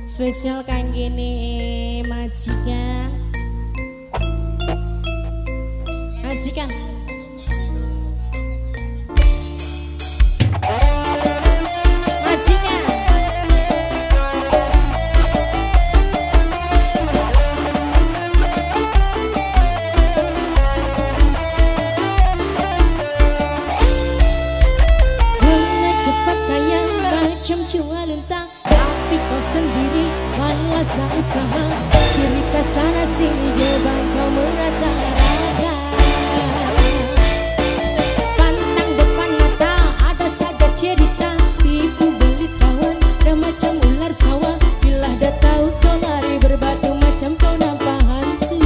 Spesial kanggene majikan. Majikan. Tapi kau sendiri malas tak usaha. Cerita sana sini jebak kau merata-rata. Pantang depan mata ada saja cerita. Tipu belit kawan dah macam ular sawah. Bila dah tahu kau lari berbatu macam kau nampak hantu.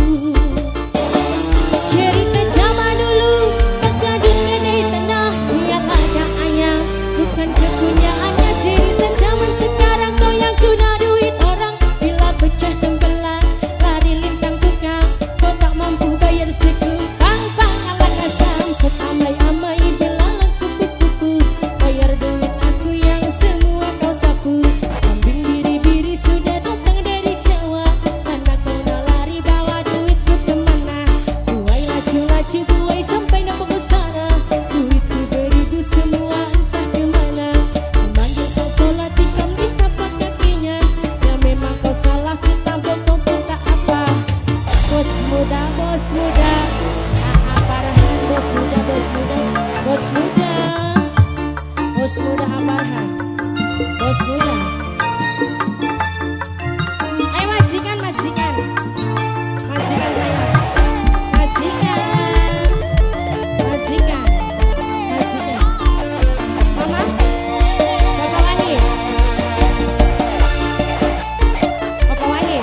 Cerita zaman dulu tergadungnya di tanah. Biarlah dah ayah bukan kepunyaannya. Cerita zaman sekarang kau yang guna duit orang. Bila pecah tembelan lari lintang tukang. Kau tak mampu bayar seku. Pang-pang ala kasam kau amai-amai. Bila laku kuku bayar duit aku yang semua kau sapu. Kambing biri-biri sudah datang dari Jawa. Mana kau nak lari bawa duitku kemana? Buai laju-laju buai sampai nampak ke sana. Duitku beribu semua entah kemana. Memanggil kau tolak tikam di tapak kakinya. Ya memang kau salah ku tampuk kau pun tak apa. Bos muda, bos muda. Aparahan bos muda, bos muda. Bos muda. Bos muda aparahan. Bos muda. Ayo majikan, majikan. Majikan saya. Majikan. Majikan. Majikan. Mama. Bapak Wani. Bapak Wani.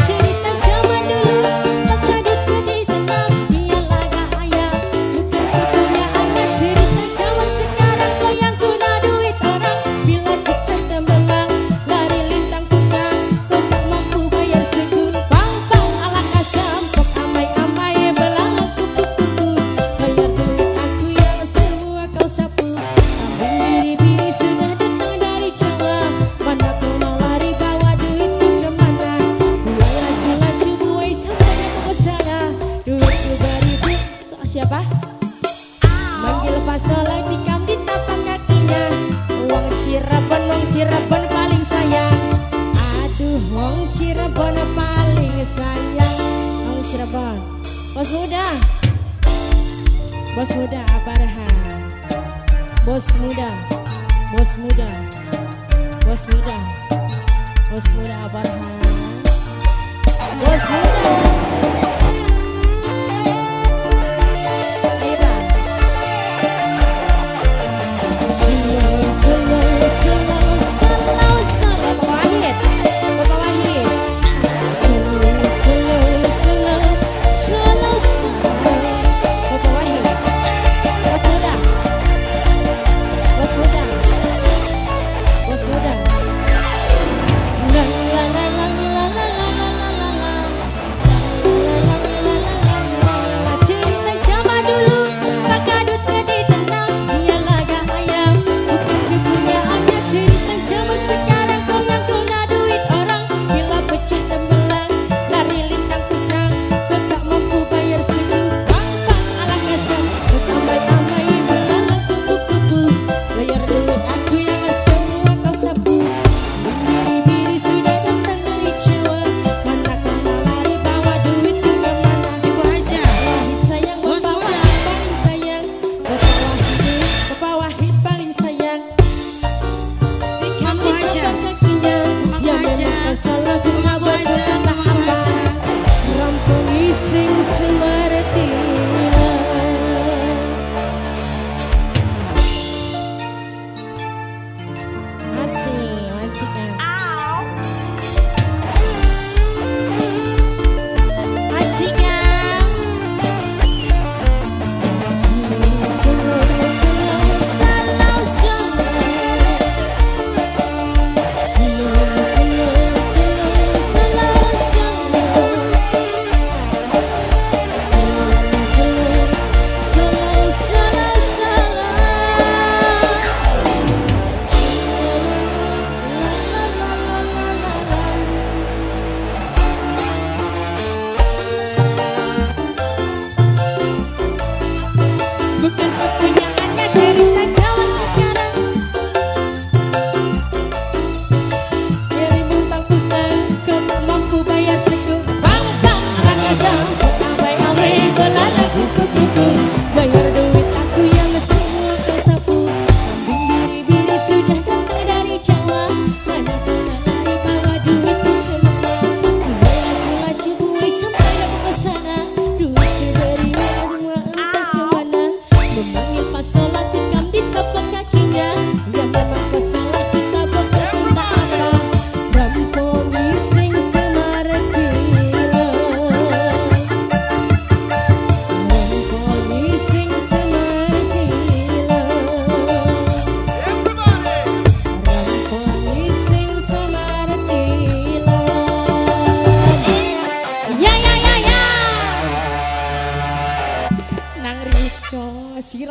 Cerita zaman dulu tergadungnya di tanah. Biarlah dah ayah bukan kepunyaannya. Cerita zaman sekarang kau yang guna duit orang. Bila pecah tembelang lari lintang tukang. Kau tak mampu bayar seku. Pang-pang ala kasam kau amai-amai. Belalang kupu-kupu bayar duit aku yang semua kau sapu. Kambing biri-biri sudah datang dari Jawa. Mana kau mau lari bawa duitku kemana? Buai laju-laju buai sampai nampak ke sana. Duitku beribu. Siapa? Manggil pasola tikam di tapak kakinya. Uang Cirebon paling sayang. Aduh, wong Cirebon paling sayang. Wong Cirebon. Bos muda. Bos muda aparahan. Bos muda. Bos muda. Bos muda. Bos muda aparahan. Bos muda. Ayo Bang. Slow, slow, slow, slow, slow. Bapak Wahid. Bapak Wahid. Slow, slow, slow, slow, slow. Bapak Wahid. Bos muda. Bos muda. Bos muda. La la la la la la la la la la la.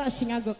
Sira sing ngagok